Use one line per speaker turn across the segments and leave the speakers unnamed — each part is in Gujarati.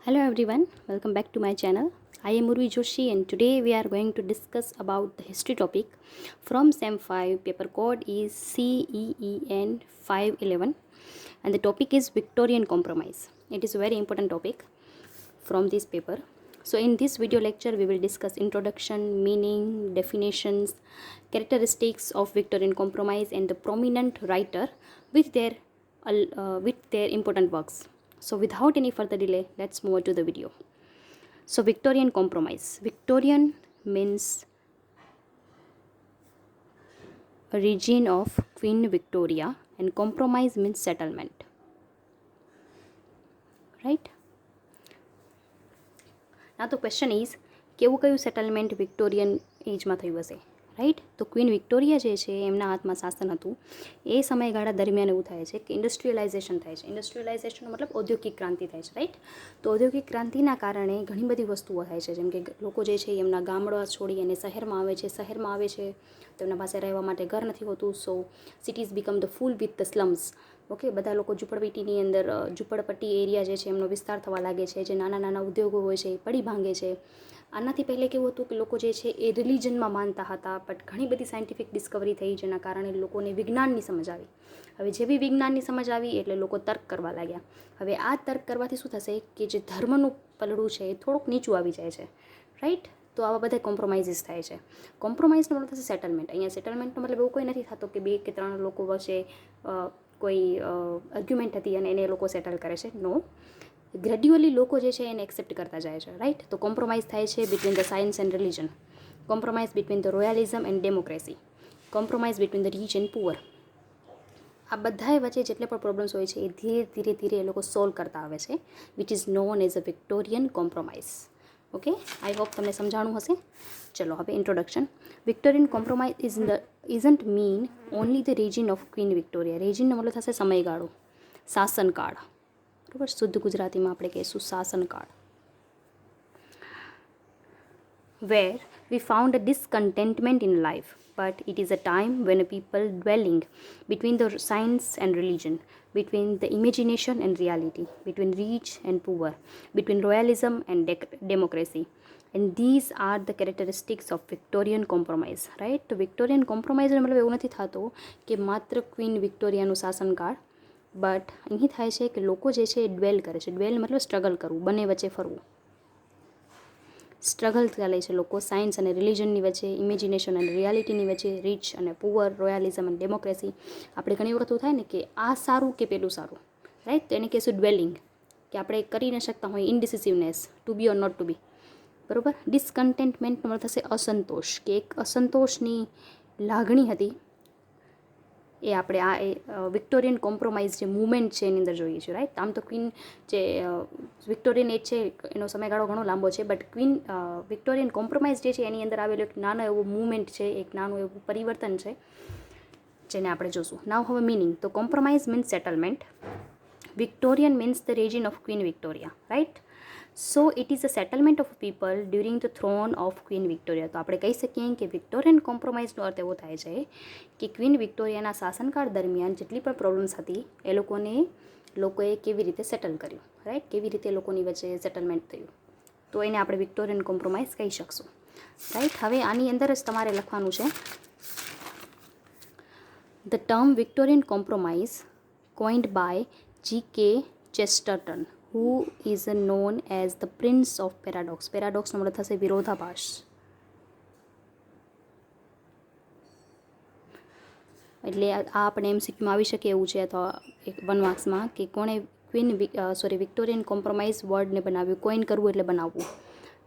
Hello everyone, welcome back to my channel. I am UrviJoshi and today we are going to discuss about the history topic from SEM 5. Paper code is CEEN 511 and the topic is Victorian Compromise. It is a very important topic from this paper. So in this video lecture we will discuss introduction, meaning, definitions, characteristics of Victorian Compromise and the prominent writer with their important works. So without any further delay, let's move on to the video. So Victorian Compromise. Victorian means a region of Queen Victoria and compromise means settlement. Right? Now the question is, કેવું કયું સેટલમેન્ટ વિક્ટોરિયન એજમાં થયું હશે? રાઈટ, તો ક્વીન વિક્ટોરિયા જે છે એમના હાથમાં શાસન હતું. એ સમયગાળા દરમિયાન એવું થાય છે કે ઇન્ડસ્ટ્રીયલાઇઝેશન થાય છે. ઇન્ડસ્ટ્રીયલાઇઝેશનનો મતલબ ઔદ્યોગિક ક્રાંતિ થાય છે. રાઈટ, તો ઔદ્યોગિક ક્રાંતિના કારણે ઘણી બધી વસ્તુઓ થાય છે, જેમ કે લોકો જે છે એમના ગામડા છોડી અને શહેરમાં આવે છે. તો એમના પાસે રહેવા માટે ઘર નથી હોતું. So cities become the full with the slums. Okay, બધા લોકો ઝૂંપડપટ્ટીની અંદર ઝૂંપડપટ્ટી એરિયા જે છે એમનો વિસ્તાર થવા લાગે છે. જે નાના નાના ઉદ્યોગો હોય છે એ પડી ભાંગે છે. આનાથી પહેલે કેવું હતું કે લોકો જે છે એ રિલિજનમાં માનતા હતા, બટ ઘણી બધી સાયન્ટિફિક ડિસ્કવરી થઈ જેના કારણે લોકોને વિજ્ઞાનની સમજ આવી. હવે જેવી વિજ્ઞાનની સમજ આવી એટલે લોકો તર્ક કરવા લાગ્યા. હવે આ તર્ક કરવાથી શું થશે કે જે ધર્મનું પલડું છે એ થોડુંક નીચું આવી જાય છે. રાઈટ, તો આવા બધા કોમ્પ્રોમાઇઝીસ થાય છે. કોમ્પ્રોમાઇઝનો મતલબ થશે સેટલમેન્ટ. અહીંયા સેટલમેન્ટનો મતલબ એવું કોઈ નથી થતો કે 2 કે 3 લોકો વચ્ચે કોઈ આર્ગ્યુમેન્ટ હતી અને એને લોકો સેટલ કરે છે. નો, ગ્રેડ્યુઅલી લોકો જે છે એને એક્સેપ્ટ કરતા જાય છે. રાઈટ, તો કોમ્પ્રોમાઇઝ થાય છે between the science and religion, compromise between the royalism and democracy, compromise between the rich and poor. આ બધાએ વચ્ચે જેટલા પણ પ્રોબ્લેમ્સ હોય છે એ ધીરે ધીરે એ લોકો સોલ્વ કરતા આવે છે, which is known as a Victorian compromise. Okay, I hope તમને સમજાણું હશે. ચલો હવે introduction. Victorian compromise isn't mean only the reign of Queen Victoria. રેજિનનો મતલબ થશે સમયગાળો, શાસનકાળ. બરાબર, શુદ્ધ ગુજરાતીમાં આપણે કહીશું શાસનકાળ. Where we found a discontentment in life, but it is a time when a people dwelling between the science and religion, between the imagination and reality, between rich and poor, between royalism and democracy. And these are the characteristics of Victorian compromise. Right, તો વિક્ટોરિયન કોમ્પ્રોમાઇઝનો મતલબ એવું નથી થતો કે માત્ર ક્વીન વિક્ટોરિયાનું શાસનકાળ, બટ અહીં થાય છે કે લોકો જે છે એ ડ્વેલ કરે છે. ડ્વેલ મતલબ સ્ટ્રગલ કરવું, બંને વચ્ચે ફરવું. સ્ટ્રગલ ચાલે છે લોકો સાયન્સ અને રિલિજનની વચ્ચે, ઇમેજિનેશન અને રિયાલિટીની વચ્ચે, રીચ અને પુઅર, રોયાલિઝમ અને ડેમોક્રેસી. આપણે ઘણી વખત થાય ને કે આ સારું કે પેલું સારું. રાઈટ, તો એને કહેશું ડ્વેલિંગ, કે આપણે કરી ન શકતા હોય. Indecisiveness, to be or not to be. બરાબર, ડિસકન્ટેન્ટમેન્ટનો મતલબ થશે અસંતોષ, કે એક અસંતોષની લાગણી હતી. એ આપણે આ વિક્ટોરિયન કોમ્પ્રોમાઇઝ જે મૂવમેન્ટ છે એની અંદર જોઈએ છીએ. રાઈટ, આમ તો ક્વીન જે વિક્ટોરિયન એજ છે એનો સમયગાળો ઘણો લાંબો છે, બટ ક્વીન વિક્ટોરિયન કોમ્પ્રોમાઇઝ જે છે એની અંદર આવેલો એક નાનો એવો મૂવમેન્ટ છે, એક નાનું એવું પરિવર્તન છે જેને આપણે જોશું. નાવ હવે મિનિંગ. તો compromise means settlement. Victorian means the reign of Queen Victoria. Right, so it is a settlement of people during the thrown of Queen Victoria. તો આપણે કહી શકીએ કે વિક્ટોરિયન કોમ્પ્રોમાઇઝનો અર્થ એવો થાય છે કે ક્વીન વિક્ટોરિયાના શાસનકાળ દરમિયાન જેટલી પણ પ્રોબ્લેમ્સ હતી એ લોકોએ કેવી રીતે સેટલ કર્યું. રાઈટ, કેવી રીતે લોકોની વચ્ચે સેટલમેન્ટ થયું, તો એને આપણે વિક્ટોરિયન કોમ્પ્રોમાઇઝ કહી શકશું. રાઈટ, હવે આની અંદર જ તમારે લખવાનું છે the term Victorian compromise coined by G.K. Chesterton, who is known as the Prince of Paradox. પેરાડોક્સનો મતલબ થશે વિરોધાભાસ. એટલે આ આપણે એમસીક્યુમાં આવી શકે એવું છે, અથવા એક 1 માર્ક્સમાં, કે કોણે વિક્ટોરિયન કોમ્પ્રોમાઇઝ વર્ડને બનાવ્યું. કોઈન કરવું એટલે બનાવવું.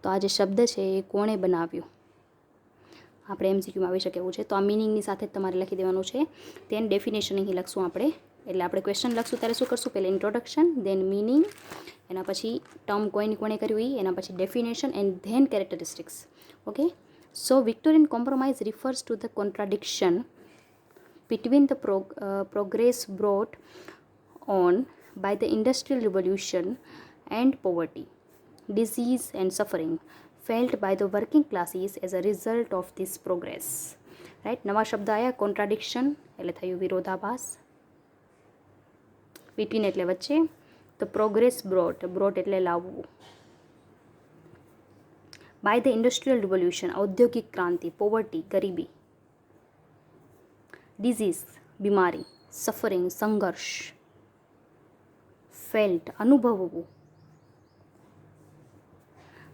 તો આ જે શબ્દ છે એ કોણે બનાવ્યું, આપણે એમસીક્યુમાં આવી શકે એવું છે. તો આ મિનિંગની સાથે જ તમારે લખી દેવાનું છે. તેન ડેફિનેશન અહીં લખશું આપણે. એટલે આપણે ક્વેશ્ચન લખશું ત્યારે શું કરશું, પહેલાં ઇન્ટ્રોડક્શન, દેન મિનિંગ, એના પછી ટર્મ કોણે કર્યું એ, એના પછી definition and then characteristics. Okay, so Victorian compromise refers to the contradiction between the progress brought on by the Industrial Revolution and poverty, disease and suffering felt by the working classes as a result of this progress. Right, નવા શબ્દ આવ્યા. કોન્ટ્રાડિક્શન એટલે થયું વિરોધાભાસ, between એટલે વચ્ચે, ધ પ્રોગ્રેસ બ્રોટ એટલે લાવવું. બાય ધ ઇન્ડસ્ટ્રીયલ રિવોલ્યુશન ઔદ્યોગિક ક્રાંતિ, પોવર્ટી ગરીબી, ડિઝીઝ બીમારી, સફરિંગ સંઘર્ષ, ફેલ્ટ અનુભવવું,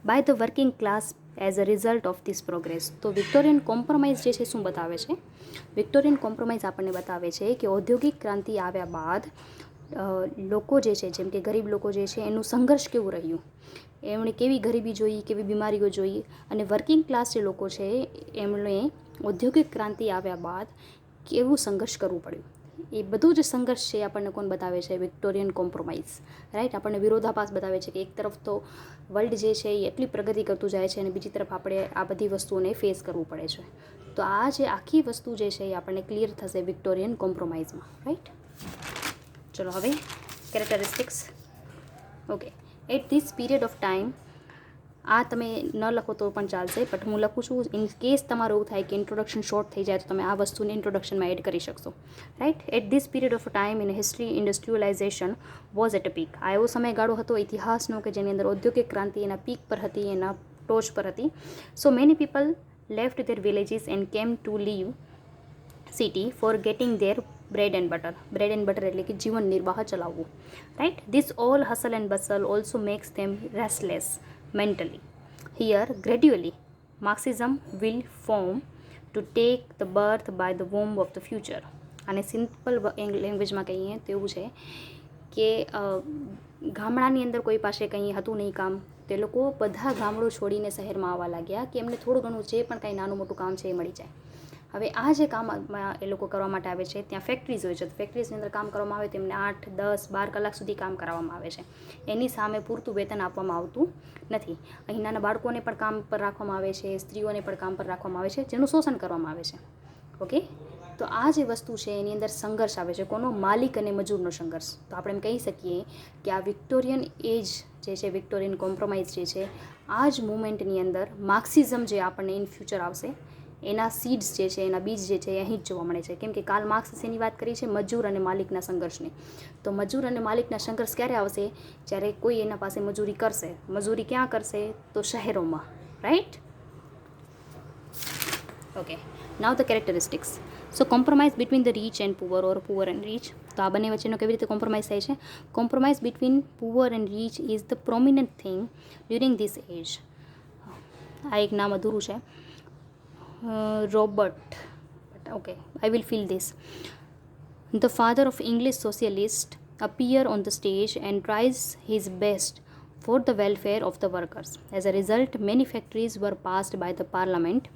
by the working class as a result of this progress. તો વિક્ટોરિયન કોમ્પ્રોમાઇઝ જે છે શું બતાવે છે? વિક્ટોરિયન કોમ્પ્રોમાઇઝ આપણને બતાવે છે કે ઔદ્યોગિક ક્રાંતિ આવ્યા બાદ લોકો જે છે, જેમ કે ગરીબ લોકો જે છે એનું સંઘર્ષ કેવું રહ્યું, એમણે કેવી ગરીબી જોઈ, કેવી બીમારીઓ જોઈ, અને વર્કિંગ ક્લાસ જે લોકો છે એમણે ઔદ્યોગિક ક્રાંતિ આવ્યા બાદ કેવું સંઘર્ષ કરવું પડ્યું. એ બધું જ સંઘર્ષ છે આપણને કોણ બતાવે છે? Victorian compromise. રાઈટ, આપણને વિરોધાભાસ બતાવે છે કે એક તરફ તો વર્લ્ડ જે છે એ એટલી પ્રગતિ કરતું જાય છે અને બીજી તરફ આપણે આ બધી વસ્તુઓને ફેસ કરવું પડે છે. તો આ જે આખી વસ્તુ જે છે એ આપણને ક્લિયર થશે વિક્ટોરિયન કોમ્પ્રોમાઇઝમાં. રાઈટ, ચલો હવે characteristics. Okay, at this period of time, આ તમે ન લખો તો પણ ચાલશે, બટ હું લખું છું ઇન કેસ તમારું એવું થાય કે ઇન્ટ્રોડક્શન શોર્ટ થઈ જાય તો તમે આ વસ્તુને ઇન્ટ્રોડક્શનમાં એડ કરી શકશો. Right, at this period of time in history industrialisation was at a peak. આ એવો સમયગાળો હતો ઇતિહાસનો કે જેની અંદર ઔદ્યોગિક ક્રાંતિ એના પીક પર હતી, એના ટોચ પર હતી. So many people left their villages and came to live city for getting their bread and butter. Bread and butter એટલે કે જીવન નિર્વાહ ચલાવવું. Right, this all hustle and bustle also makes them restless mentally. Here, gradually, Marxism will form to take the birth by the womb of the future. અને સિમ્પલ લેંગ્વેજમાં કહીએ તો એવું છે કે ગામડાની અંદર કોઈ પાસે કંઈ હતું નહીં કામ, તે લોકો બધા ગામડું છોડીને શહેરમાં આવવા લાગ્યા કે એમને થોડું ઘણું જે પણ કંઈ નાનું મોટું કામ છે એ મળી જાય. હવે આ જે કામમાં એ લોકો કરવા માટે આવે છે, ત્યાં ફેક્ટરીઝ હોય છે, તો ફેક્ટરીઝની અંદર કામ કરવામાં આવે તેમને 8, 10, 12 કલાક સુધી કામ કરાવવામાં આવે છે. એની સામે પૂરતું વેતન આપવામાં આવતું નથી. અહીં નાના બાળકોને પણ કામ પર રાખવામાં આવે છે, સ્ત્રીઓને પણ કામ પર રાખવામાં આવે છે, જેનું શોષણ કરવામાં આવે છે. ઓકે, તો આ જે વસ્તુ છે એની અંદર સંઘર્ષ આવે છે. કોનો? માલિક અને મજૂરનો સંઘર્ષ. તો આપણે એમ કહી શકીએ કે આ વિક્ટોરિયન એજ જે છે, વિક્ટોરિયન કોમ્પ્રોમાઇઝ જે છે, આ જ મુવમેન્ટની અંદર માર્ક્સિઝમ જે આપણને ઇન ફ્યુચર આવશે એના સીડ્સ જે છે, એના બીજ જે છે એ અહીં જ જોવા મળે છે. કેમ કે કાર્લ માર્ક્સ એની વાત કરી છે મજૂર અને માલિકના સંઘર્ષની. તો મજૂર અને માલિકના સંઘર્ષ ક્યારે આવશે? જ્યારે કોઈ એના પાસે મજૂરી કરશે. મજૂરી ક્યાં કરશે? તો શહેરોમાં. Right, okay. Now the characteristics. So compromise between the rich and poor or poor and rich. તો આ બંને વચ્ચેનો કેવી રીતે કોમ્પ્રોમાઇઝ થાય છે? Compromise between poor and rich is the prominent thing during this age. આ એક નામ અધૂરું છે. Robert, okay, I will fill this. The father of English socialist appear on the stage and tries his best for the welfare of the workers. As a result, many factories were passed by the parliament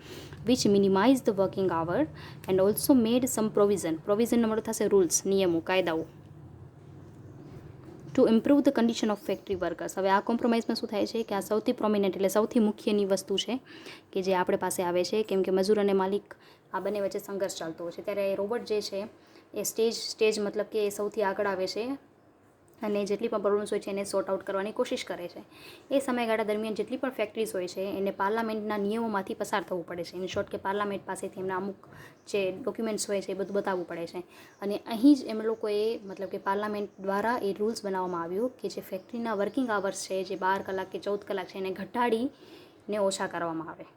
which minimized the working hour and also made some provision. Provision નો મતલબ થશે રૂલ્સ, નિયમો, કાયદાઓ. To improve the condition of factory workers. હવે આ કોમ્પ્રોમાઇઝમાં શું થાય છે કે આ સૌથી પ્રોમિનન્ટ એટલે સૌથી મુખ્યની વસ્તુ છે કે જે આપણે પાસે આવે છે, કેમ કે મજૂર અને માલિક આ બંને વચ્ચે સંઘર્ષ ચાલતો હોય છે. ત્યારે રોબર્ટ જે છે એ સ્ટેજ મતલબ કે એ સૌથી આગળ આવે છે અને જેટલી પણ પ્રોબ્લેમ્સ હોય છે એને સોર્ટ આઉટ કરવાની કોશિશ કરે છે. એ સમયગાળા દરમિયાન જેટલી પણ ફેક્ટરીઝ હોય છે એને પાર્લામેન્ટના નિયમોમાંથી પસાર થવું પડે છે. ઇન શોર્ટ કે પાર્લામેન્ટ પાસેથી એમના અમુક જે ડોક્યુમેન્ટ્સ હોય છે એ બધું બતાવવું પડે છે. અને અહીં જ એમ લોકોએ મતલબ કે પાર્લામેન્ટ દ્વારા એ રૂલ્સ બનાવવામાં આવ્યું કે જે ફેક્ટરીના વર્કિંગ આવર્સ છે, જે 12 કલાક કે 14 કલાક છે, એને ઘટાડીને ઓછા કરવામાં આવે.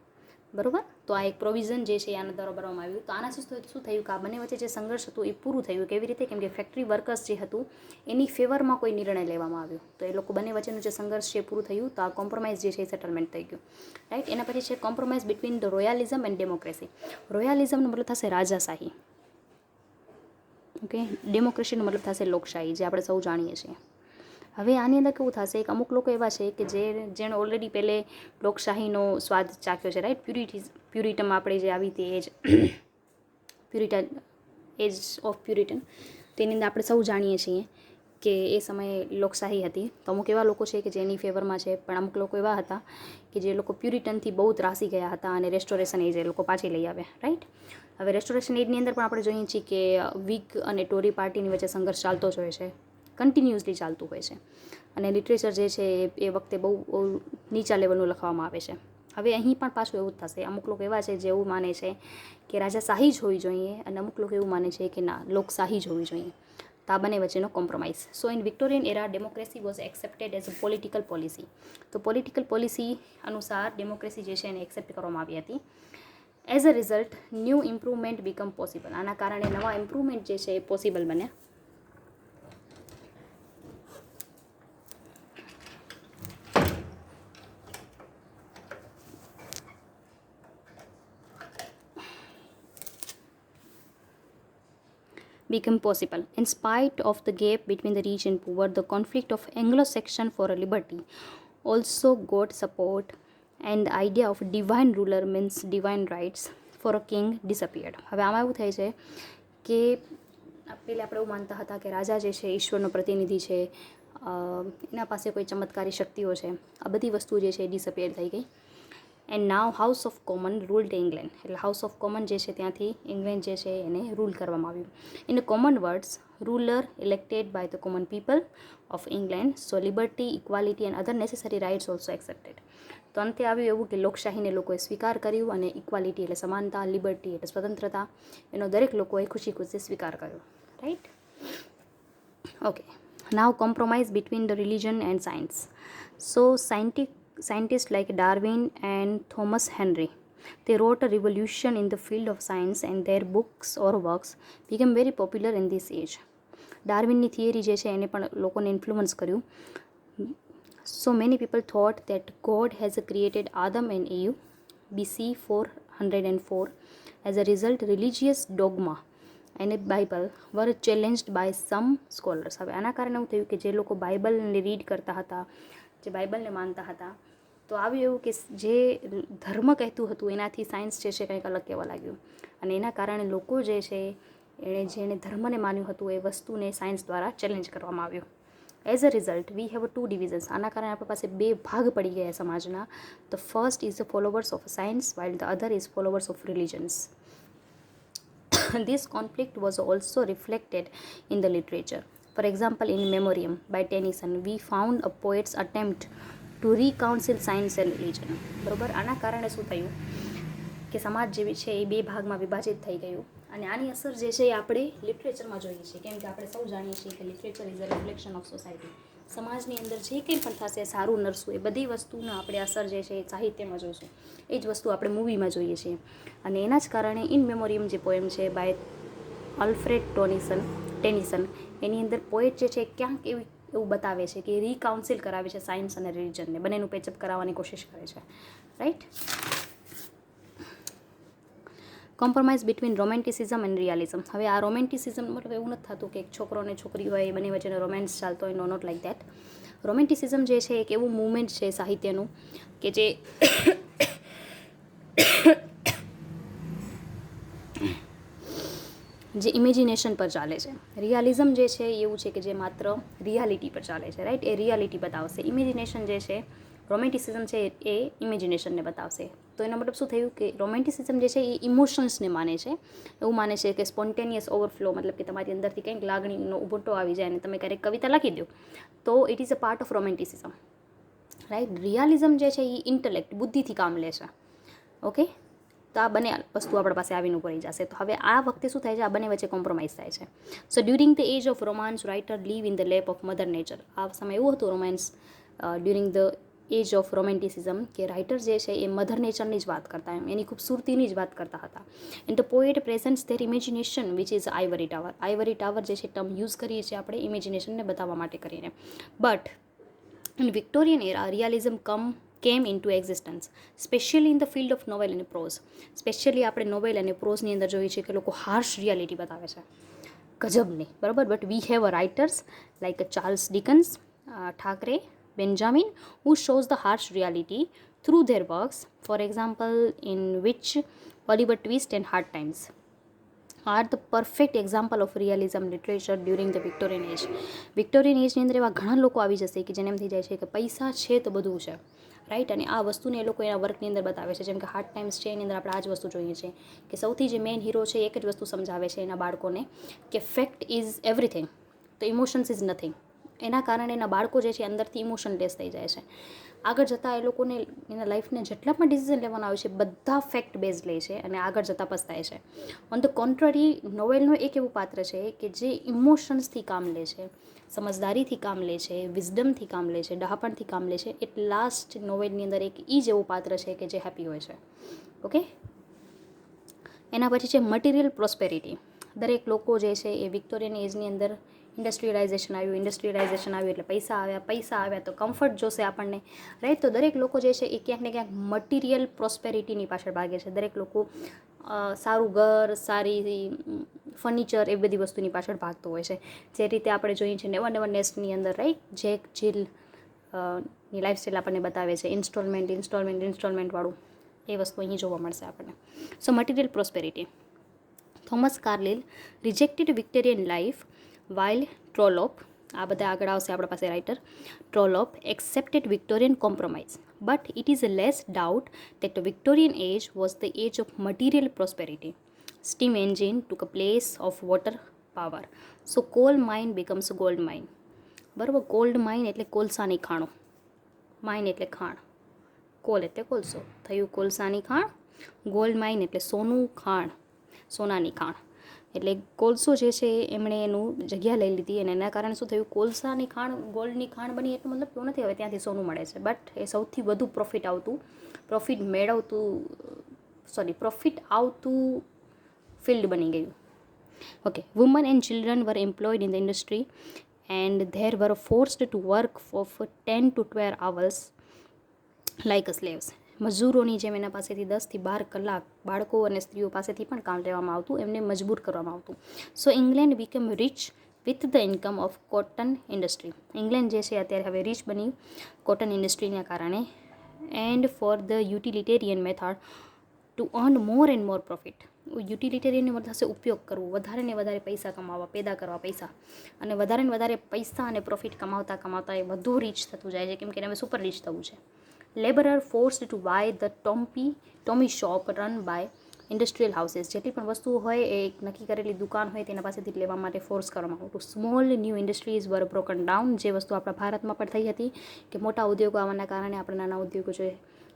બરાબર, તો આ એક પ્રોવિઝન જે છે આના દ્વારા બનાવવામાં આવ્યું. તો આના શું થયું કે આ બંને વચ્ચે જે સંઘર્ષ હતું એ પૂરું થયું. કેવી રીતે? કેમ કે ફેક્ટરી વર્કર્સ જે હતું એની ફેવરમાં કોઈ નિર્ણય લેવામાં આવ્યો. તો એ લોકો બંને વચ્ચેનું જે સંઘર્ષ છે પૂરું થયું. તો આ કોમ્પ્રોમાઇઝ જે છે એ સેટલમેન્ટ થઈ ગયું. રાઈટ, એના પછી છે compromise between the royalism and democracy. રોયાલિઝમનો મતલબ થશે રાજાશાહી. ઓકે, ડેમોક્રેસીનો મતલબ થશે લોકશાહી, જે આપણે સૌ જાણીએ છીએ. હવે આની અંદર કેવું થશે કે અમુક લોકો એવા છે કે જેણે ઓલરેડી પહેલે લોકશાહીનો સ્વાદ ચાખ્યો છે. રાઈટ, પ્યુરિટમ આપણે જે આવી હતી એજ એજ ઓફ પ્યુરિટન, તેની અંદર આપણે સૌ જાણીએ છીએ કે એ સમયે લોકશાહી હતી. તો અમુક એવા લોકો છે કે જેની ફેવરમાં છે, પણ અમુક લોકો એવા હતા કે જે લોકો પ્યુરિટનથી બહુ ત્રાસી ગયા હતા અને રેસ્ટોરેશન એજ એ લોકો પાછી લઈ આવ્યા. રાઈટ, હવે રેસ્ટોરેશન એજની અંદર પણ આપણે જોઈએ છીએ કે વિગ અને ટોરી પાર્ટીની વચ્ચે સંઘર્ષ ચાલતો જ હોય છે, કન્ટિન્યુઅસલી ચાલતું હોય છે. અને લિટરેચર જે છે એ વખતે બહુ નીચા લેવલનું લખવામાં આવે છે. હવે અહીં પણ પાછું એવું જ થશે. અમુક લોકો એવા છે જે એવું માને છે કે રાજાશાહી જ હોવી જોઈએ અને અમુક લોકો એવું માને છે કે ના, લોકશાહી જ હોવી જોઈએ. તો આ બંને વચ્ચેનો compromise. So in Victorian era democracy was accepted as a political policy. તો પોલિટિકલ પોલિસી અનુસાર ડેમોક્રેસી જે છે એને એક્સેપ્ટ કરવામાં આવી હતી. As a result new improvement become possible. આના કારણે નવા ઇમ્પ્રુવમેન્ટ જે છે એ પોસિબલ બન્યા. Became possible. In spite of the gap between the rich and poor, the conflict of Anglo-Saxon for a liberty also got support, and the idea of divine ruler means divine rights for a king disappeared. હવે આમાં એવું થાય છે કે પહેલાં આપણે એવું માનતા હતા કે રાજા જે છે ઈશ્વરનો પ્રતિનિધિ છે, એના પાસે કોઈ ચમત્કારી શક્તિઓ છે. આ બધી વસ્તુ જે છે એ ડિસઅપિયર થઈ ગઈ. And now house of common ruled England. એટલે હાઉસ ઓફ કોમન જે છે ત્યાંથી ઇંગ્લેન્ડ જે છે એને રૂલ કરવામાં આવ્યું. In common words, ruler elected by the common people of England. So liberty, equality and other necessary rights also accepted. તો અંતે આવ્યું એવું કે લોકશાહીને લોકોએ સ્વીકાર કર્યું અને ઇક્વાલિટી એટલે સમાનતા, લિબર્ટી એટલે સ્વતંત્રતા, એનો દરેક લોકોએ ખુશી ખુશી સ્વીકાર કર્યો. Right? Okay. Now compromise between the religion and science. So scientists like Darwin and Thomas Henry, they wrote a revolution in the field of science, and their books or works became very popular in this age. ડાર્વિનની થિયરી જે છે એને પણ લોકોને ઇન્ફ્લુઅન્સ કર્યું. So many people thought that God has created Adam and Eve BC 404. As a result, religious dogma and a Bible were challenged by some scholars. હવે આના કારણે એવું થયું કે જે લોકો બાઇબલને રીડ કરતા હતા, જે બાઇબલને માનતા હતા, તો આવ્યું એવું કે જે ધર્મ કહેતું હતું એનાથી સાયન્સ જે છે કંઈક અલગ કહેવા લાગ્યું. અને એના કારણે લોકો જે છે એણે જેને ધર્મને માન્યું હતું એ વસ્તુને સાયન્સ દ્વારા ચેલેન્જ કરવામાં આવ્યું. As a result we have 2 ડિવિઝન્સ. આના કારણે આપણી પાસે 2 ભાગ પડી ગયા સમાજના. The first is the followers of science while the other is followers of religions. This conflict was also reflected in the literature. For example, in Memoriam by Tennyson, we found a poet's attempt to reconcile science and religion. બરોબર? આના કારણે શું થયું કે સમાજ જે છે એ 2 ભાગમાં વિભાજિત થઈ ગયું. અને આની અસર જે છે એ આપણે લિટરેચરમાં જોઈએ છીએ, કેમ કે આપણે સૌ જાણીએ છીએ કે literature is a reflection of society. સમાજની અંદર જે કંઈ પણ થશે, સારું નરસું, એ બધી વસ્તુનો આપણે અસર જે છે એ સાહિત્યમાં જોઈશું. એ જ વસ્તુ આપણે મૂવીમાં જોઈએ છીએ. અને એના જ કારણે ઇન મેમોરિયમ જે પોએમ છે બાય અલ્ફ્રેડ ટેનિસન, એની અંદર પોએટ જે છે ક્યાંક એવું બતાવે છે કે રીકાઉન્સિલ કરાવે છે સાયન્સ અને રિલિજનને, બંનેનું પેચઅપ કરાવવાની કોશિશ કરે છે. Right? Compromise between romanticism and realism. હવે આ રોમેન્ટિસિઝમ મતલબ એવું નથી થતું કે એક છોકરો અને છોકરી હોય એ બંને વચ્ચેનો રોમેન્સ ચાલતો હોય. નો, નોટ લાઈક દેટ. રોમેન્ટિસિઝમ જે છે એક એવું મૂવમેન્ટ છે સાહિત્યનું કે જે જે ઇમેજિનેશન પર ચાલે છે. રિયાલિઝમ જે છે એવું છે કે જે માત્ર રિયાલિટી પર ચાલે છે. રાઈટ? એ રિયાલિટી બતાવશે. ઇમેજિનેશન જે છે, રોમેન્ટિસિઝમ છે એ ઇમેજિનેશનને બતાવશે. તો એનો મતલબ શું થયું કે રોમેન્ટિસિઝમ જે છે એ ઇમોશન્સને માને છે. એવું માને છે કે સ્પોન્ટેનિયસ ઓવરફ્લો, મતલબ કે તમારી અંદરથી કંઈક લાગણીનો ઉભોટો આવી જાય અને તમે ક્યારેક કવિતા લખી દો, તો it is a part of romanticism. Right? Realism જે છે એ ઇન્ટેલેક્ટ, બુદ્ધિથી કામ લે છે. ઓકે? તો આ બંને વસ્તુ આપણા પાસે આવીને ઉપર જશે. તો હવે આ વખતે શું થાય છે, આ બંને વચ્ચે કોમ્પ્રોમાઇઝ થાય છે. So during the age of romance, writer live in the lap of mother nature. આ સમય એવું હતું romance during the age of romanticism કે રાઇટર જે છે એ મધર નેચરની જ વાત કરતા, એની ખૂબસૂરતીની જ વાત કરતા હતા. And the poet presents there imagination which is ivory tower. Ivory tower જે છે ટર્મ યુઝ કરીએ છીએ આપણે ઇમેજિનેશનને બતાવવા માટે કરીને. બટ ઇન વિક્ટોરિયન એરા રિયાલિઝમ કેમ into existence, specially in the field of novel અને પ્રોઝ. સ્પેશિયલી આપણે નોવેલ અને પ્રોઝની અંદર જોઈએ છીએ કે લોકો હાર્શ રિયાલિટી બતાવે છે, ગજબની. બરાબર? But we have a writers like Charles Dickens, Thackeray, Benjamin, who shows the harsh reality through their works, for example in which Oliver Twist and Hard Times are the perfect example of realism literature during the Victorian age. Victorian એજની અંદર એવા ઘણા લોકો આવી જશે કે જેને એમ થઈ જાય છે કે પૈસા છે તો બધું છે. રાઈટ? અને આ વસ્તુને એ લોકો એના વર્કની અંદર બતાવે છે. જેમ કે હાર્ડ ટાઈમ્સ છે એની અંદર આપણે આ જ વસ્તુ જોઈએ છીએ કે સૌથી જે મેઇન હીરો છે એક જ વસ્તુ સમજાવે છે એના બાળકોને કે ફેક્ટ ઇઝ એવરીથિંગ, તો ઇમોશન્સ ઇઝ નથિંગ. એના કારણે એના બાળકો જે છે અંદરથી ઇમોશનલેસ થઈ જાય છે. આગળ જતાં એ લોકોને એના લાઈફને જેટલા પણ ડિસિઝન લેવાના આવે છે બધા ફેક્ટ બેઝ લે છે અને આગળ જતાં પસ્તાય છે. ઓન ધ કોન્ટ્રરી નોવેલનો એક એવું પાત્ર છે કે જે ઇમોશન્સથી કામ લે છે, સમજદારીથી કામ લે છે, વિઝડમથી કામ લે છે, ડહાપણથી કામ લે છે. એટ લાસ્ટ નોવેલની અંદર એક એ જ એવું પાત્ર છે કે જે હેપી હોય છે. ઓકે, એના પછી છે મટીરિયલ પ્રોસ્પેરિટી. દરેક લોકો જે છે એ વિક્ટોરિયન એજની અંદર ઇન્ડસ્ટ્રીયલાઇઝેશન આવ્યું એટલે પૈસા આવ્યા તો કમ્ફર્ટ જોશે આપણને, રાઈટ. તો દરેક લોકો જે છે એ ક્યાંક ને ક્યાંક મટીરિયલ પ્રોસ્પેરિટીની પાછળ ભાગે છે. દરેક લોકો સારું ઘર, સારી ફર્નિચર એ બધી વસ્તુની પાછળ ભાગતો હોય છે. જે રીતે આપણે જોઈએ છીએ નેવર નેસ્ટની અંદર, રાઈટ, જેક જીલ ની લાઈફસ્ટાઈલ આપણને બતાવે છે ઇન્સ્ટોલમેન્ટવાળું. એ વસ્તુ અહીં જોવા મળશે આપણને. So material prosperity. Thomas Carlyle rejected Victorian life while Trollope, આ બધા આગળ આવશે આપણા પાસે writer, Trollope accepted Victorian compromise, but it is less doubt that the Victorian age was the age of material prosperity. Steam engine took a place of water power. So coal mine becomes a gold mine. બરાબર, ગોલ્ડ માઇન એટલે કોલસાની ખાણો, માઇન એટલે ખાણ, કોલ એટલે કોલસો, થયું કોલસાની ખાણ. ગોલ્ડ માઇન એટલે સોનું ખાણ, સોનાની ખાણ. એટલે કોલસો જે છે એમણે એનું જગ્યા લઈ લીધી અને એના કારણે શું થયું, કોલસાની ખાણ ગોલ્ડની ખાણ બની. એટલું મતલબ એવું નથી હવે ત્યાંથી સોનું મળે છે, બટ એ સૌથી વધુ પ્રોફિટ આવતું ફિલ્ડ બની ગયું. Okay, woman and children were employed in the industry and there were forced to work of 10 to 12 hours like a slaves. મજૂરોની જેમ એના પાસેથી 10 થી 12 કલાક બાળકો અને સ્ત્રીઓ પાસેથી પણ કામ લેવામાં આવતું, એમને મજબૂર કરવામાં આવતું. So England become rich with the income of cotton industry. England જે છે અત્યારે હવે રિચ બન્યું કોટન ઇન્ડસ્ટ્રીના કારણે. And for the utilitarian method to earn more and more profit. યુટિલિટેરિયનનો મતલબ થશે ઉપયોગ કરવો, વધારે ને વધારે પૈસા કમાવા, પેદા કરવા પૈસા, અને વધારે ને વધારે પૈસા અને પ્રોફિટ કમાવતા એ વધુ રીચ થતું જાય છે, કેમ કે એને હવે સુપર રીચ થવું છે. Labourer forced to buy the tommy shop run by industrial houses. જેટલી પણ વસ્તુઓ હોય એ એક નક્કી કરેલી દુકાન હોય તેના પાસેથી લેવા માટે ફોર્સ કરવામાં આવતું. સ્મોલ ન્યૂ ઇન્ડસ્ટ્રીઝ વર બ્રોકન ડાઉન. જે વસ્તુ આપણા ભારતમાં પણ થઈ હતી કે મોટા ઉદ્યોગો આવવાના કારણે આપણે નાના ઉદ્યોગો જે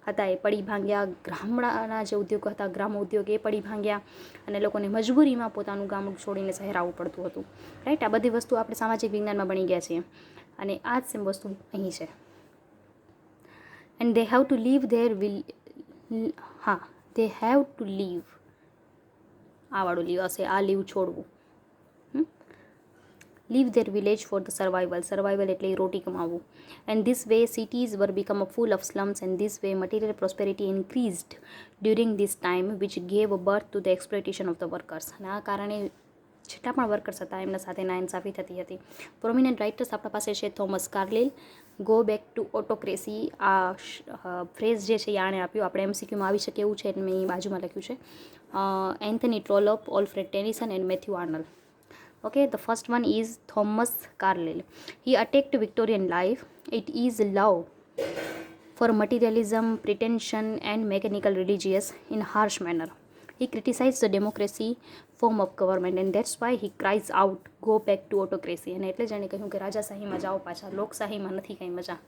હતા એ પડી ભાંગ્યા. ગામડાના જે ઉદ્યોગો હતા, ગ્રામ ઉદ્યોગ, એ પડી ભાંગ્યા અને લોકોને મજબૂરીમાં પોતાનું ગામડું છોડીને શહેર આવવું પડતું હતું, રાઈટ. આ બધી વસ્તુ આપણે સામાજિક વિજ્ઞાનમાં ભણી ગયા છીએ અને આ જ સેમ વસ્તુ અહીં છે. And they have to leave આ વાળું લીવ હશે, આ લીવ છોડવું. Leave their village for the survival એટલે રોટી કમાવવું. And this way cities were become full of slums and this way material prosperity increased during this time which gave birth to the exploitation of the workers. અને આ કારણે જેટલા પણ વર્કર્સ હતા એમના સાથે નાઇન્સાફી થતી હતી. પ્રોમિનન્ટ રાઇટર્સ આપણા પાસે છે થોમસ કાર્લિલ, ગો બેક ટુ ઓટોક્રેસી. આ ફ્રેઝ જે છે એ આણે આપ્યું, આપણે એમસીક્યુમાં આવી શકે એવું છે એટલે મેં બાજુમાં લખ્યું છે. Anthony Trollope, Alfred Tennyson and Matthew Arnold. Okay, the first one is Thomas Carlyle. He attacked Victorian life. It is love for materialism, pretension and mechanical religious in harsh manner. He criticized the democracy form of government and that's why he cries out, go back to autocracy. અને એટલે જ એણે કહ્યું કે રાજાશાહીમાં જાઓ પાછા, લોકશાહીમાં નથી કંઈ મજા,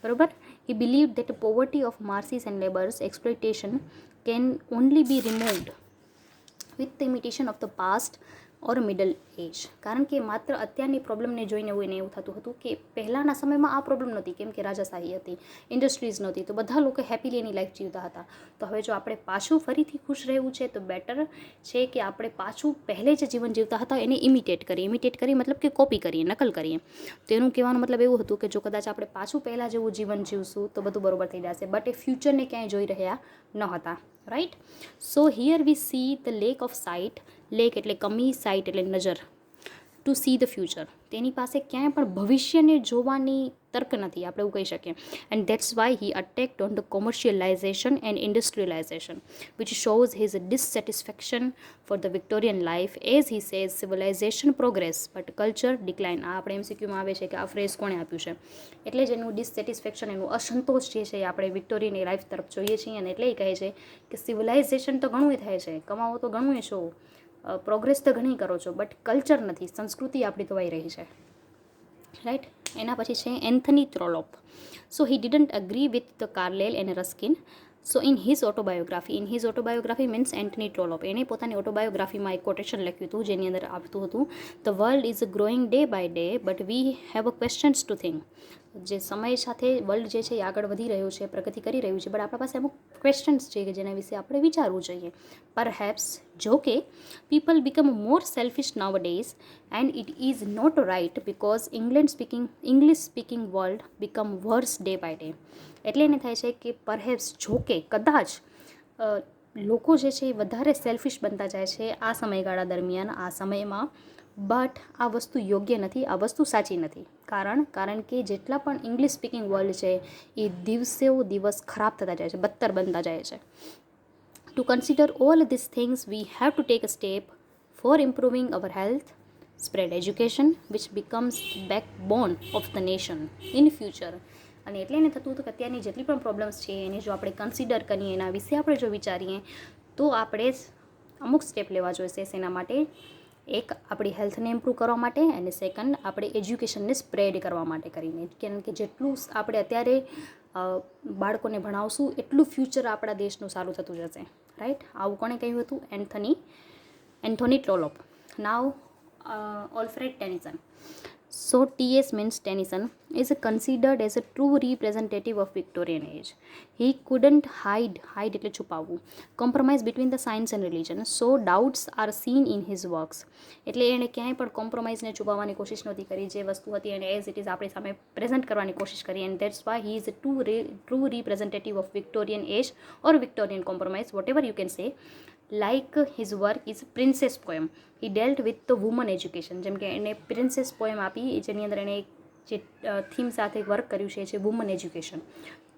બરોબર. He believed that poverty of masses and labor's exploitation can only be removed with the imitation of the past or middle age. કારણ કે માત્ર અત્યારની પ્રોબ્લેમને જોઈને એવું થતું હતું કે પહેલાંના સમયમાં આ પ્રોબ્લેમ નહોતી, કેમ કે રાજાશાહી હતી, ઇન્ડસ્ટ્રીઝ નહોતી, તો બધા લોકો હેપીલી એની લાઈફ જીવતા હતા. તો હવે જો આપણે પાછું ફરીથી ખુશ રહેવું છે તો બેટર છે કે આપણે પાછું પહેલે જે જીવન જીવતા હતા એને ઇમિટેટ કરીએ મતલબ કે કોપી કરીએ, નકલ કરીએ. તો એનું કહેવાનું મતલબ એવું હતું કે જો કદાચ આપણે પાછું પહેલાં જેવું જીવન જીવશું તો બધું બરોબર થઈ જશે, બટ એ ફ્યુચરને ક્યાંય જોઈ રહ્યા ન હતા, right. So here we see the lack of site. Lake એટલે કમી, સાઇટ એટલે નજર. ટુ સી ધ ફ્યુચર, તેની પાસે ક્યાંય પણ ભવિષ્યને જોવાની તર્ક નથી, આપણે એવું કહી શકીએ. And that's why he attacked on the commercialisation and industrialisation which shows his dissatisfaction for the Victorian life. As he says civilisation progress but culture decline. આ આપણે એમસીક્યુમાં આવે છે કે આ ફ્રેઝ કોણે આપ્યું છે, એટલે જ એનું ડિસસેટિસ્ફેક્શન, એનું અસંતોષ જે છે એ આપણે વિક્ટોરિયનની લાઈફ તરફ જોઈએ છીએ. અને એટલે એ કહે છે કે સિવિલાઇઝેશન તો ઘણું થાય છે, કમાવો તો ઘણું છો, પ્રોગ્રેસ તો ઘણી કરો છો, બટ કલ્ચર નથી, સંસ્કૃતિ આપણી ધોવાઈ રહી છે. રાઈટ. એના પછી છે Anthony Trollope. So he didn't agree with the Carlyle and Ruskin. So in his autobiography means Anthony Trollope, એણે પોતાની ઓટોબાયોગ્રાફીમાં એક કોટેશન લખ્યું હતું જેની અંદર આવતું હતું, the world is growing day by day but we have a questions to think. જે સમય સાથે વર્લ્ડ જે છે એ આગળ વધી રહ્યું છે, પ્રગતિ કરી રહ્યું છે, બટ આપણા પાસે અમુક ક્વેશ્ચન્સ છે કે જેના વિશે આપણે વિચારવું જોઈએ. પરહેપ્સ, જો કે people become more selfish nowadays and it is not right because English speaking world become worse day by day. એટલે એને થાય છે કે પરહેપ્સ, જો કે કદાચ લોકો જે છે એ વધારે સેલ્ફિશ બનતા જાય છે આ સમયગાળા દરમિયાન, આ સમયમાં, બટ આ વસ્તુ યોગ્ય નથી, આ વસ્તુ સાચી નથી. કારણ કે જેટલા પણ ઇંગ્લિશ સ્પીકિંગ વર્લ્ડ છે એ દિવસે દિવસ ખરાબ થતા જાય છે, બદતર બનતા જાય છે. To consider all these things, we have to take a step for improving our health, spread education, which becomes the backbone of the nation in future. અને એટલે એને થતું હતું કે અત્યારની જેટલી પણ પ્રોબ્લેમ્સ છે એને જો આપણે કન્સિડર કરીએ, એના વિશે આપણે જો વિચારીએ તો આપણે અમુક સ્ટેપ લેવા જોઈશે એના માટે. એક, આપણી હેલ્થને ઇમ્પ્રૂવ કરવા માટે, અને સેકન્ડ, આપણે એજ્યુકેશનને સ્પ્રેડ કરવા માટે કરીને. કારણ કે જેટલું આપણે અત્યારે બાળકોને ભણાવશું એટલું ફ્યુચર આપણા દેશનું સારું થતું જશે, રાઈટ. આવું કોણે કહ્યું હતું? Anthony ટ્રોલોપ. Now Alfred ટેનિસન. So T.S. means Tennyson is considered as a true representative of Victorian age. He couldn't hide એટલે છુપાવવું, compromise between the science and religion, so doubts are seen in his works. એટલે એણે ક્યાંય પણ કોમ્પ્રોમાઇઝને છુપાવવાની કોશિશ નહોતી કરી, જે વસ્તુ હતી એને એઝ ઇટ ઇઝ આપણી સામે પ્રેઝન્ટ કરવાની કોશિશ કરી, and that's why he is true representative of Victorian age or Victorian compromise, whatever you can say. Like his work is princess poem. He dealt with the woman education. જેમ કે એને પ્રિન્સેસ પોએમ આપી, જેની અંદર એણે જે થીમ સાથે વર્ક કર્યું છે વુમન એજ્યુકેશન.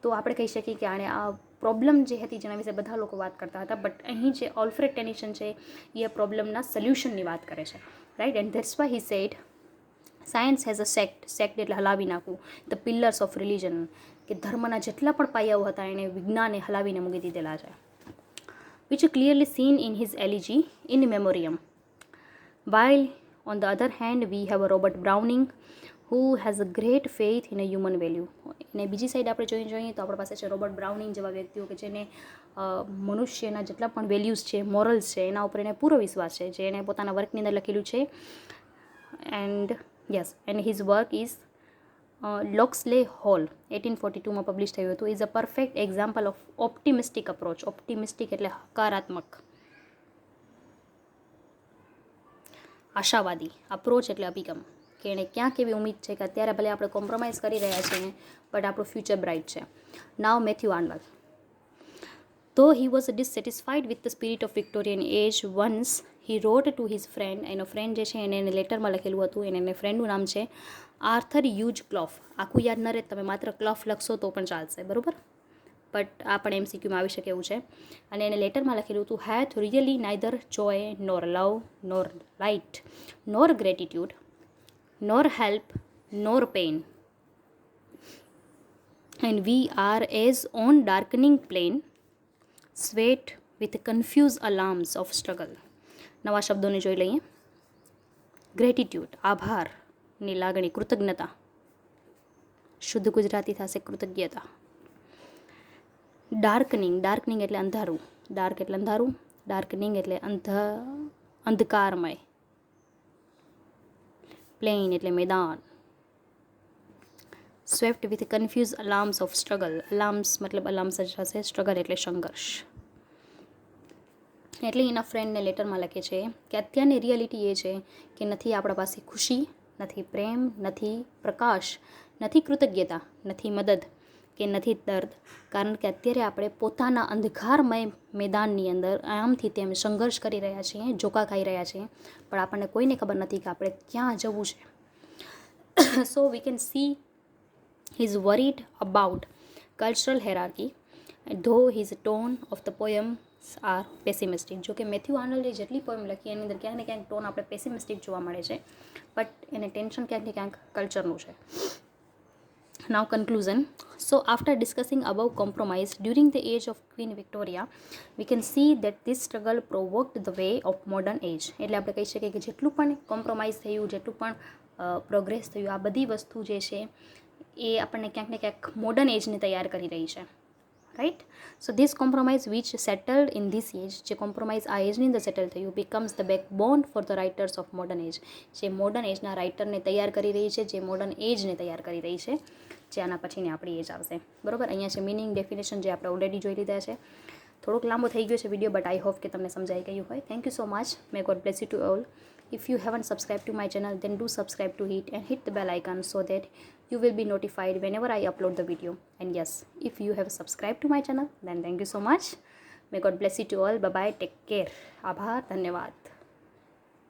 તો આપણે કહી શકીએ કે આણે આ પ્રોબ્લેમ જે હતી જેના વિશે બધા લોકો વાત કરતા હતા, બટ અહીં જે ઓલ્ફ્રેડ ટેનિસન છે એ પ્રોબ્લેમના સોલ્યુશનની વાત કરે છે, right. And that's why he said science has a sect એટલે હલાવી નાખવું, ધ પિલર્સ ઓફ રિલિજન, કે ધર્મના જેટલા પણ પાયાઓ હતા એણે વિજ્ઞાને હલાવીને મૂકી દીધેલા છે. which are clearly seen in his elegy in memoriam. While on the other hand we have a Robert Browning who has a great faith in a human value. અને બીજી સાઈડ આપણે જોઈએ તો આપણી પાસે છે રોબર્ટ બ્રાઉનિંગ જેવા વ્યક્તિઓ કે જેને મનુષ્યના જેટલા પણ વેલ્યુઝ છે, મોરલ્સ છે, એના ઉપર એને પૂરો વિશ્વાસ છે, જે એણે પોતાના વર્કની અંદર લખેલું છે. And his work is Locksley Hall 1842માં પબ્લિશ થયું હતું. Is a perfect example of optimistic approach. Optimistic એટલે હકારાત્મક, આશાવાદી, અપ્રોચ એટલે અભિગમ, કે એણે ક્યાંક એવી ઉમ્મીદ છે કે અત્યારે ભલે આપણે કોમ્પ્રોમાઇઝ કરી રહ્યા છીએ બટ આપણું ફ્યુચર બ્રાઇટ છે. નાવ Matthew આર્નલ્ડ. Though he was dissatisfied with the spirit of Victorian age, once he wrote to his friend, એનો ફ્રેન્ડ જે છે એને લેટરમાં લખેલું હતું, એને ફ્રેન્ડનું નામ છે આર્થર યુજ ક્લોફ. આખું યાદ ન રહે, તમે માત્ર ક્લોફ લખશો તો પણ ચાલશે, બરાબર, બટ આ પણ MCQમાં આવી શકે એવું છે. અને એને લેટરમાં લખેલું હતું, hath really neither joy nor love nor light nor gratitude nor help, nor pain. And we are as on darkening plain, sweat with confused alarms of struggle. નવા શબ્દોને જોઈ લઈએ. ગ્રેટિટ્યૂડ, આભારની લાગણી, કૃતજ્ઞતા. શુદ્ધ ગુજરાતી થશે કૃતજ્ઞતા. ડાર્કનિંગ એટલે અંધારું, ડાર્ક એટલે અંધારું, ડાર્કનિંગ એટલે અંધકારમય. પ્લેન એટલે મેદાન. Swept with confuse alarms of struggle. Alarms મતલબ અલાર્મ્સ જ હશે, સ્ટ્રગલ એટલે સંઘર્ષ. એટલે એના ફ્રેન્ડને લેટરમાં લખે છે કે અત્યારની રિયાલિટી એ છે કે નથી આપણા પાસે ખુશી, નથી પ્રેમ, નથી પ્રકાશ, નથી કૃતજ્ઞતા, નથી મદદ કે નથી દર્દ. કારણ કે અત્યારે આપણે પોતાના અંધકારમય મેદાનની અંદર આમથી તેમ સંઘર્ષ કરી રહ્યા છીએ, જોકા ખાઈ રહ્યા છીએ, પણ આપણને કોઈને ખબર નથી કે આપણે ક્યાં જવું છે. So we can see he is worried about cultural hierarchy, though his tone of the poems are pessimistic. જો કે મેથ્યુ આર્નલ્ડે જેટલી પોએમ લખી એની અંદર ક્યાંક ને ક્યાંક ટોન આપણે પેસિમિસ્ટિક જોવા મળે છે, બટ એને ટેન્શન ક્યાંક ને ક્યાંક કલ્ચરનું છે. Now conclusion. So after discussing above compromise during the age of Queen Victoria, we can see that this struggle provoked the way of modern age. એટલે આપણે કહી શકીએ કે જેટલું પણ કોમ્પ્રોમાઇઝ થયું, જેટલું પણ પ્રોગ્રેસ થયું, આ બધી વસ્તુ જે છે એ આપણને ક્યાંક ને ક્યાંક મોડર્ન એજને તૈયાર કરી રહી છે, right. So this compromise which settled in this age, જે કોમ્પ્રોમાઇઝ આ એજની અંદર સેટલ થયું, becomes the backbone for the writers of modern age, જે મોડર્ન એજના રાઇટરને તૈયાર કરી રહી છે, જે મોડર્ન એજને તૈયાર કરી રહી છે, જે આના પછીની આપણી એજ આવશે. બરાબર, અહીંયા છે મિનિંગ ડેફિનેશન જે આપણે ઓલરેડી જોઈ લીધા છે. થોડોક લાંબો થઈ ગયો છે વિડીયો, બટ આઈ હોપ કે તમને સમજાઈ ગયું હોય. Thank you so much. May God bless you to all. If you haven't subscribed to my channel, then do subscribe to it and hit the bell icon so that you will be notified whenever I upload the video. And yes, if you have subscribed to my channel, then thank you so much. May God bless you to all. Bye bye. Take care. આભાર. ધન્યવાદ.